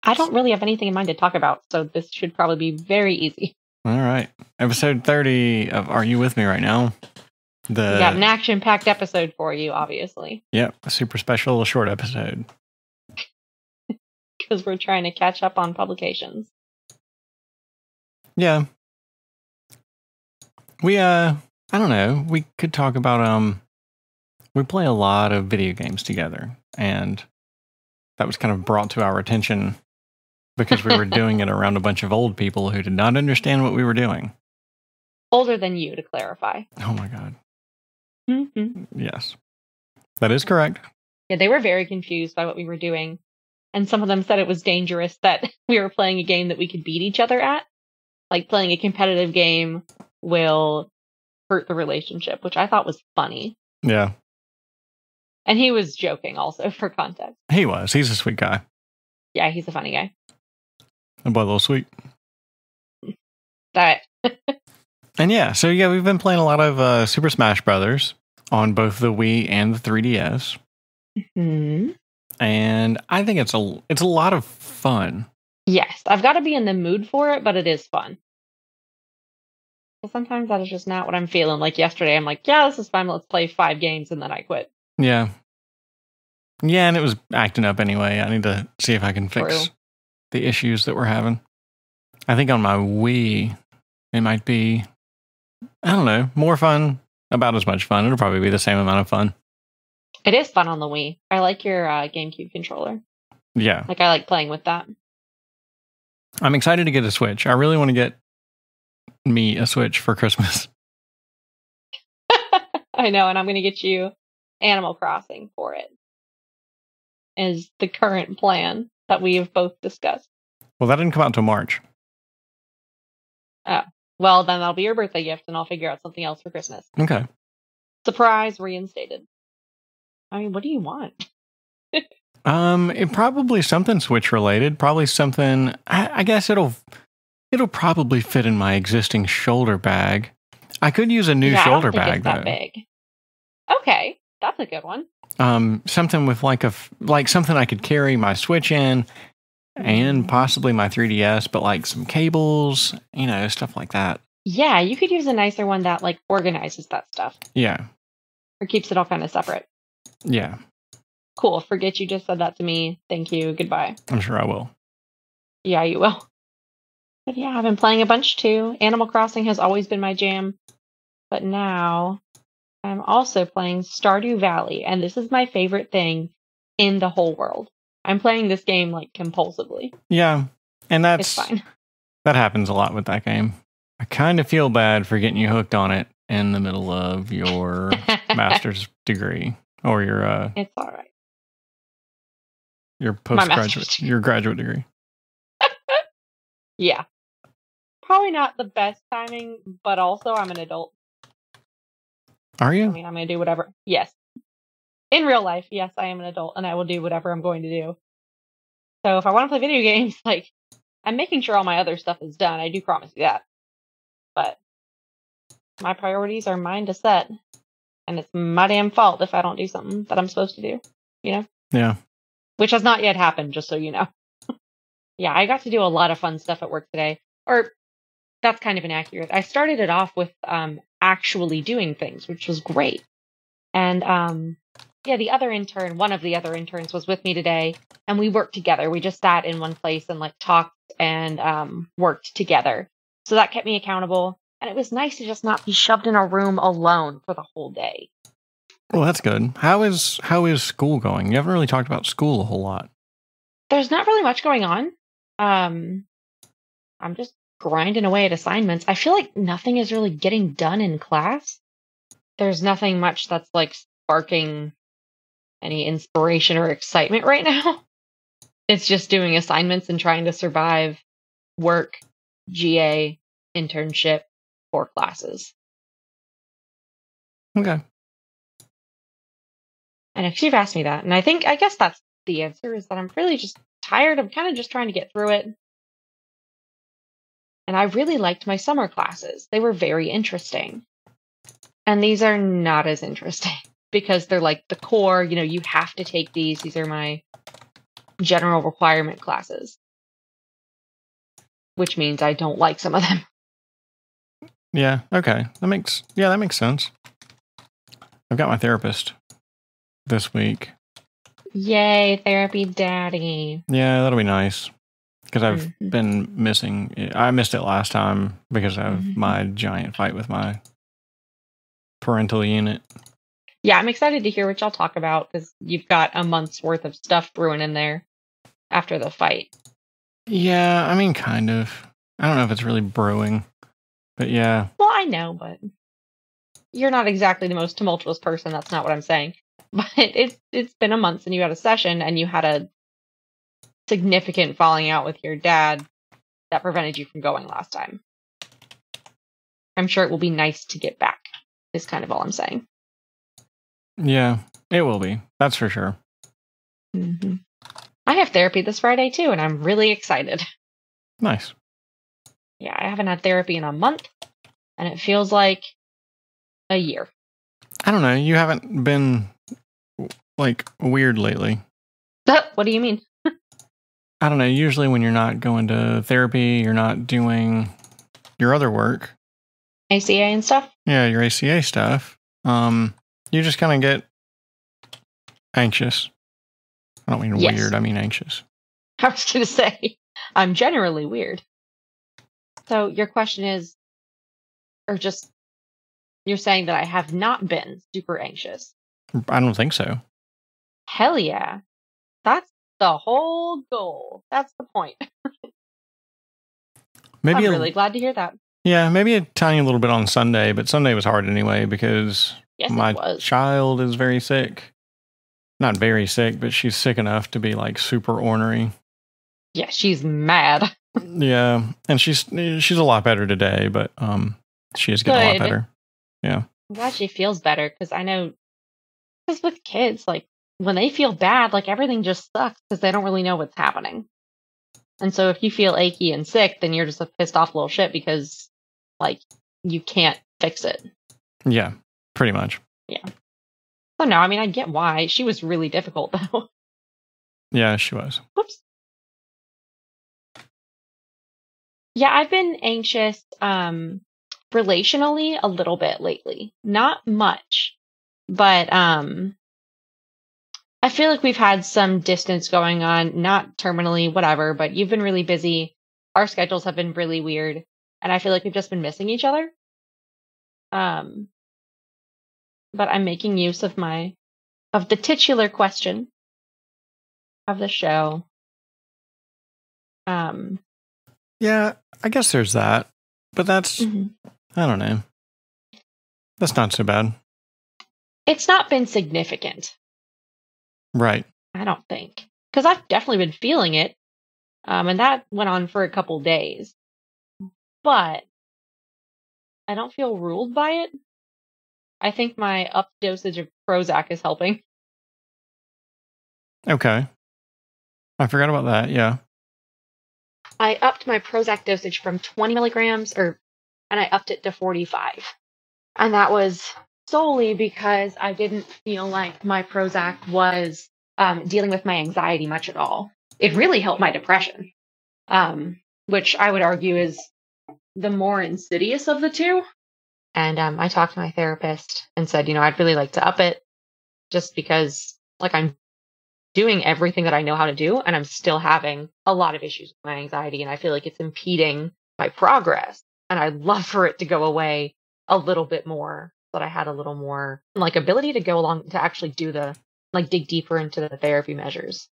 I don't really have anything in mind to talk about, so this should probably be very easy. All right. Episode 30 of Are You With Me Right Now? We got an action-packed episode for you, obviously. Yep, a super special short episode. Because we're trying to catch up on publications. Yeah. We, I don't know, we could talk about, we play a lot of video games together, and that was kind of brought to our attention because we were doing it around a bunch of old people who did not understand what we were doing. Older than you, to clarify. Oh my God. Mm-hmm. Yes. That is correct. Yeah, they were very confused by what we were doing. And some of them said it was dangerous that we were playing a game that we could beat each other at. Like, playing a competitive game will hurt the relationship, which I thought was funny. Yeah. And he was joking also, for context. He was. He's a sweet guy. Yeah, he's a funny guy. A boy, a little sweet. That. And yeah, so yeah, we've been playing a lot of Super Smash Brothers on both the Wii and the 3DS. Mm-hmm. And I think it's a lot of fun. Yes, I've got to be in the mood for it, but it is fun. But sometimes that is just not what I'm feeling. Like yesterday, I'm like, yeah, this is fun. Let's play 5 games, and then I quit. Yeah. Yeah, and it was acting up anyway. I need to see if I can fix the issues that we're having. I think on my Wii, it might be, I don't know, more fun, about as much fun. It'll probably be the same amount of fun. It is fun on the Wii. I like your GameCube controller. Yeah. Like, I like playing with that. I'm excited to get a Switch. I really want to get me a Switch for Christmas. I know, and I'm going to get you Animal Crossing for it. Is the current plan that we have both discussed. Well, that didn't come out until March. Oh. Well, then that'll be your birthday gift, and I'll figure out something else for Christmas. Okay. Surprise, reinstated. I mean, what do you want? It probably something Switch related. Probably something. I guess it'll probably fit in my existing shoulder bag. I could use a new shoulder bag though. That big. Okay, that's a good one. Something with like something I could carry my Switch in, and possibly my 3DS, but like some cables, stuff like that. Yeah, you could use a nicer one that like organizes that stuff. Yeah. Or keeps it all kind of separate. Yeah. Cool. Forget you just said that to me. Thank you. Goodbye. I'm sure I will. Yeah, you will. But yeah, I've been playing a bunch too. Animal Crossing has always been my jam. But now I'm also playing Stardew Valley, and this is my favorite thing in the whole world. I'm playing this game like compulsively. Yeah, and it's fine. That happens a lot with that game. I kind of feel bad for getting you hooked on it in the middle of your master's degree or your it's all right. Your postgraduate, your graduate degree. Yeah, probably not the best timing, but also I'm an adult. Are you? I mean, I'm going to do whatever. Yes. In real life, yes, I am an adult, and I will do whatever I'm going to do. So if I want to play video games, like, I'm making sure all my other stuff is done. I do promise you that. But my priorities are mine to set. And it's my damn fault if I don't do something that I'm supposed to do. Yeah. Which has not yet happened, just so you know. Yeah, I got to do a lot of fun stuff at work today. Or, that's kind of inaccurate. I started it off with actually doing things, which was great. And yeah, one of the other interns was with me today, and we worked together. We just sat in one place and like talked and worked together. So that kept me accountable, and it was nice to just not be shoved in a room alone for the whole day. Well, that's good. How is school going? You haven't really talked about school a whole lot. There's not really much going on. I'm just grinding away at assignments. I feel like nothing is really getting done in class. There's nothing much that's like sparking any inspiration or excitement right now. It's just doing assignments and trying to survive work, GA, internship, 4 classes. Okay. And if you've asked me that, and I guess that's the answer, is that I'm really just tired of kind of just trying to get through it. And I really liked my summer classes. They were very interesting. And these are not as interesting because they're like the core, you have to take these. These are my general requirement classes. which means I don't like some of them. Yeah, okay. That makes sense. I've got my therapist this week. Yay, therapy daddy. Yeah, that'll be nice. Because I've been missing it. I missed it last time because of my giant fight with my parental unit. Yeah, I'm excited to hear what y'all talk about because you've got a month's worth of stuff brewing in there after the fight. Yeah, I mean, kind of. I don't know if it's really brewing, but yeah. Well, I know, but you're not exactly the most tumultuous person. That's not what I'm saying. But it's been a month since you had a session and you had a significant falling out with your dad that prevented you from going last time. I'm sure it will be nice to get back, is kind of all I'm saying. Yeah, it will be. That's for sure. I have therapy this Friday too, and I'm really excited. Nice. Yeah, I haven't had therapy in a month, and it feels like a year. I don't know. You haven't been, like, weird lately. What do you mean? I don't know. Usually when you're not going to therapy, you're not doing your other work. ACA and stuff? Yeah, your ACA stuff. You just kind of get anxious. I don't mean weird, I mean anxious. I was going to say, I'm generally weird. So your question is, or just, you're saying that I have not been super anxious? I don't think so. Hell yeah. That's the whole goal. That's the point. Maybe I'm really glad to hear that. Yeah, maybe a tiny little bit on Sunday, but Sunday was hard anyway because my child is very sick. Not very sick, but she's sick enough to be like super ornery. Yeah, she's mad. Yeah, and she's a lot better today, but she is getting a lot better. Yeah. I'm glad she feels better because I know, because with kids, like when they feel bad, like everything just sucks because they don't really know what's happening. And so if you feel achy and sick, then you're just a pissed off little shit because like you can't fix it. Yeah, pretty much. Yeah. So no, I mean, I get why. She was really difficult though. Yeah, she was. Whoops. Yeah, I've been anxious relationally a little bit lately. Not much, but I feel like we've had some distance going on, not terminally, whatever, but you've been really busy. Our schedules have been really weird, and I feel like we've just been missing each other. But I'm making use of the titular question of the show. Yeah, I guess there's that. But that's, I don't know. That's not so bad. It's not been significant. Right. I don't think. Because I've definitely been feeling it. And that went on for a couple days. But I don't feel ruled by it. I think my up dosage of Prozac is helping. Okay. I forgot about that, yeah. I upped my Prozac dosage from 20 milligrams, and I upped it to 45. And that was solely because I didn't feel like my Prozac was dealing with my anxiety much at all. It really helped my depression, which I would argue is the more insidious of the two. And I talked to my therapist and said, I'd really like to up it just because like I'm doing everything that I know how to do, and I'm still having a lot of issues with my anxiety, and I feel like it's impeding my progress. And I'd love for it to go away a little bit more, so that I had a little more like ability to go along to actually do dig deeper into the therapy measures,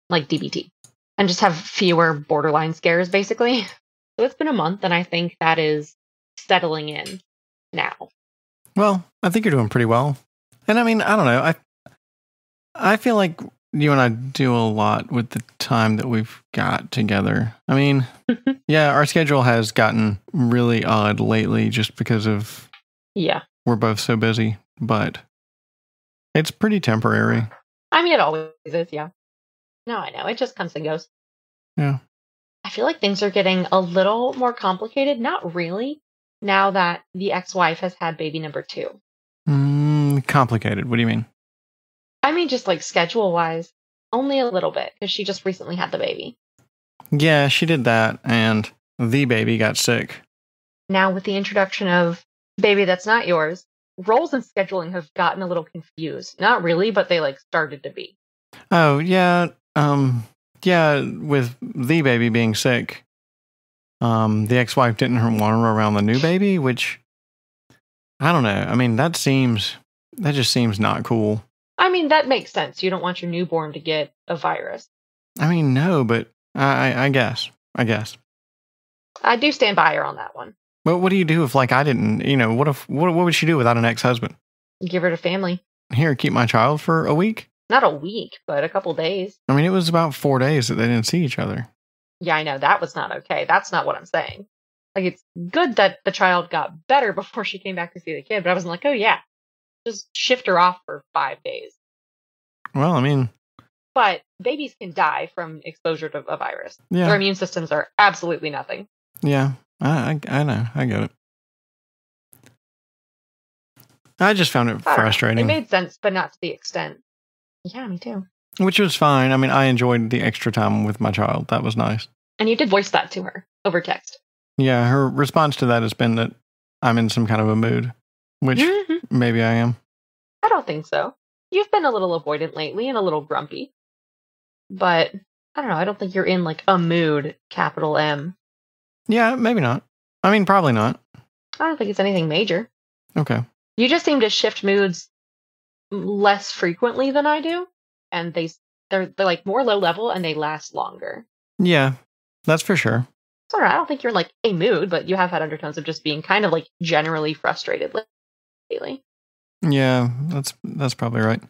like DBT, and just have fewer borderline scares, basically. So it's been a month, and I think that is settling in now. Well, I think you're doing pretty well. And I mean, I don't know. I feel like you and I do a lot with the time that we've got together. I mean, yeah, our schedule has gotten really odd lately just because of we're both so busy, but it's pretty temporary. I mean, it always is, yeah. No, I know. It just comes and goes. Yeah. I feel like things are getting a little more complicated. Not really. Now that the ex-wife has had baby number 2. Complicated. What do you mean? I mean, just like schedule-wise. Only a little bit, because she just recently had the baby. Yeah, she did that, and the baby got sick. Now, with the introduction of baby that's not yours, roles and scheduling have gotten a little confused. Not really, but they started to be. Oh, yeah. Yeah, with the baby being sick, the ex-wife didn't want her around the new baby, which, I don't know. I mean, that just seems not cool. I mean, that makes sense. You don't want your newborn to get a virus. I mean, no, but I guess. I do stand by her on that one. But what do you do if, I didn't, what would she do without an ex-husband? Give her to family. Here, keep my child for a week? Not a week, but a couple days. I mean, it was about 4 days that they didn't see each other. Yeah, I know. That was not okay. That's not what I'm saying. It's good that the child got better before she came back to see the kid, but I wasn't like, oh yeah, just shift her off for 5 days. Well, I mean... But babies can die from exposure to a virus. Yeah. Their immune systems are absolutely nothing. Yeah, I know. I get it. I just found it frustrating. It made sense, but not to the extent. Yeah, me too. Which was fine. I mean, I enjoyed the extra time with my child. That was nice. And you did voice that to her over text. Yeah, her response to that has been that I'm in some kind of a mood, which maybe I am. I don't think so. You've been a little avoidant lately and a little grumpy. But, I don't know, I don't think you're in a mood, capital M. Yeah, maybe not. I mean, probably not. I don't think it's anything major. Okay. You just seem to shift moods less frequently than I do, and they're more low level and they last longer. Yeah, that's for sure. So I don't think you're in a mood, but you have had undertones of just being kind of generally frustrated lately. Yeah, that's probably right.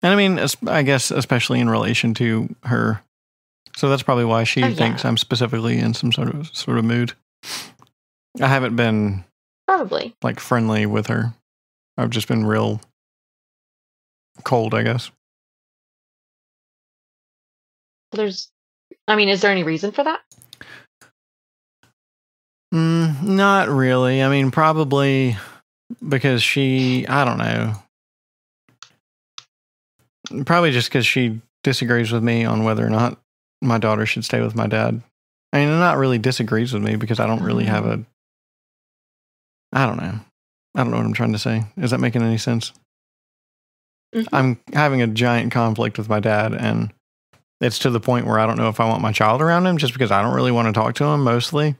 And I mean, I guess especially in relation to her. So that's probably why she thinks I'm specifically in some sort of mood. I haven't been probably friendly with her. I've just been real cold, I guess. Is there any reason for that? Not really. I mean, probably because I don't know. Probably just because she disagrees with me on whether or not my daughter should stay with my dad. I mean, not really disagrees with me because I don't really have I don't know. I don't know what I'm trying to say. Is that making any sense? Mm-hmm. I'm having a giant conflict with my dad, and it's to the point where I don't know if I want my child around him just because I don't really want to talk to him mostly.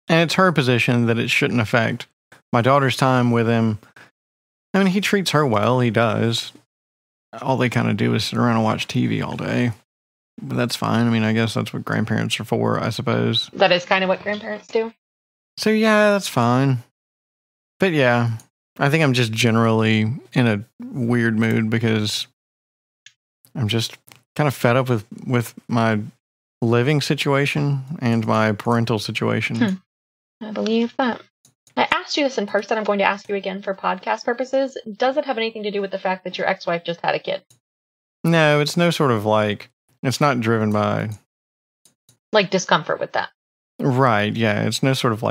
And it's her position that it shouldn't affect my daughter's time with him. I mean, he treats her well. He does. All they kind of do is sit around and watch TV all day. But that's fine. I mean, I guess that's what grandparents are for, I suppose. That is kind of what grandparents do. So, yeah, that's fine. But, yeah, I think I'm just generally in a weird mood because I'm just kind of fed up with my living situation and my parental situation. I believe that. I asked you this in person. I'm going to ask you again for podcast purposes. Does it have anything to do with the fact that your ex-wife just had a kid? No, it's no sort of it's not driven by... discomfort with that. Right, yeah. It's no sort of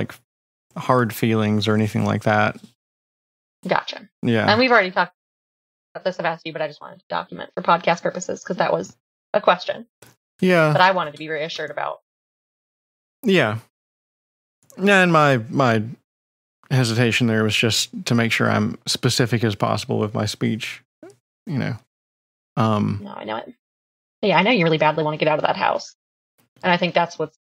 hard feelings or anything like that. Gotcha. Yeah. And we've already talked about this. I've asked you, but I just wanted to document for podcast purposes because that was a question. Yeah. But I wanted to be reassured about. Yeah. And my hesitation there was just to make sure I'm specific as possible with my speech, No, I know it. Yeah, I know you really badly want to get out of that house. And I think that's what's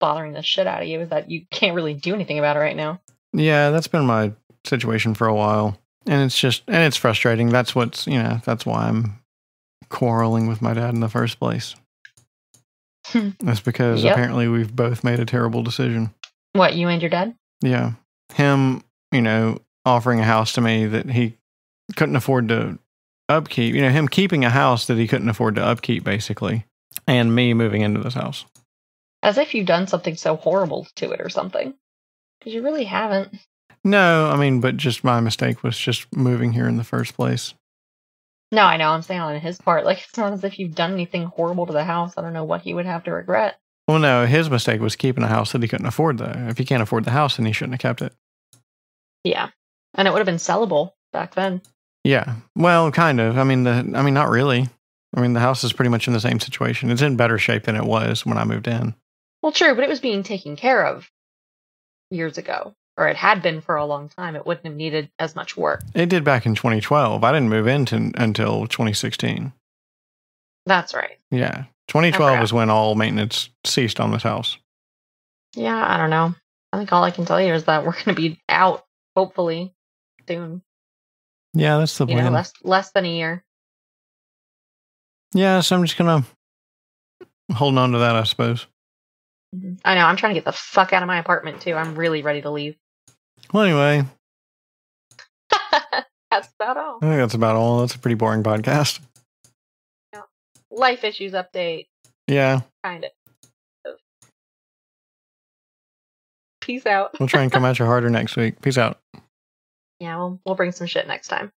bothering the shit out of you is that you can't really do anything about it right now. Yeah, that's been my situation for a while. And it's frustrating. That's that's why I'm quarreling with my dad in the first place. That's because apparently we've both made a terrible decision. What, you and your dad? Yeah. Him, offering a house to me that he couldn't afford to upkeep. Him keeping a house that he couldn't afford to upkeep, basically. And me moving into this house. As if you've done something so horrible to it or something. Because you really haven't. No, but just my mistake was just moving here in the first place. No, I know. I'm saying on his part. It's not as if you've done anything horrible to the house. I don't know what he would have to regret. Well, no, his mistake was keeping a house that he couldn't afford, though. If he can't afford the house, then he shouldn't have kept it. Yeah. And it would have been sellable back then. Yeah. Well, kind of. Not really. The house is pretty much in the same situation. It's in better shape than it was when I moved in. Well, true, but it was being taken care of years ago, or it had been for a long time, it wouldn't have needed as much work. It did back in 2012. I didn't move in until 2016. That's right. Yeah. 2012 is when all maintenance ceased on this house. Yeah, I don't know. I think all I can tell you is that we're going to be out, hopefully, soon. Yeah, that's the plan. Less than a year. Yeah, so I'm just going to hold on to that, I suppose. I know. I'm trying to get the fuck out of my apartment, too. I'm really ready to leave. Well, anyway. That's about all. I think that's about all. That's a pretty boring podcast. Yeah. Life issues update. Yeah. Kind of. Peace out. We'll try and come at you harder next week. Peace out. Yeah, we'll bring some shit next time.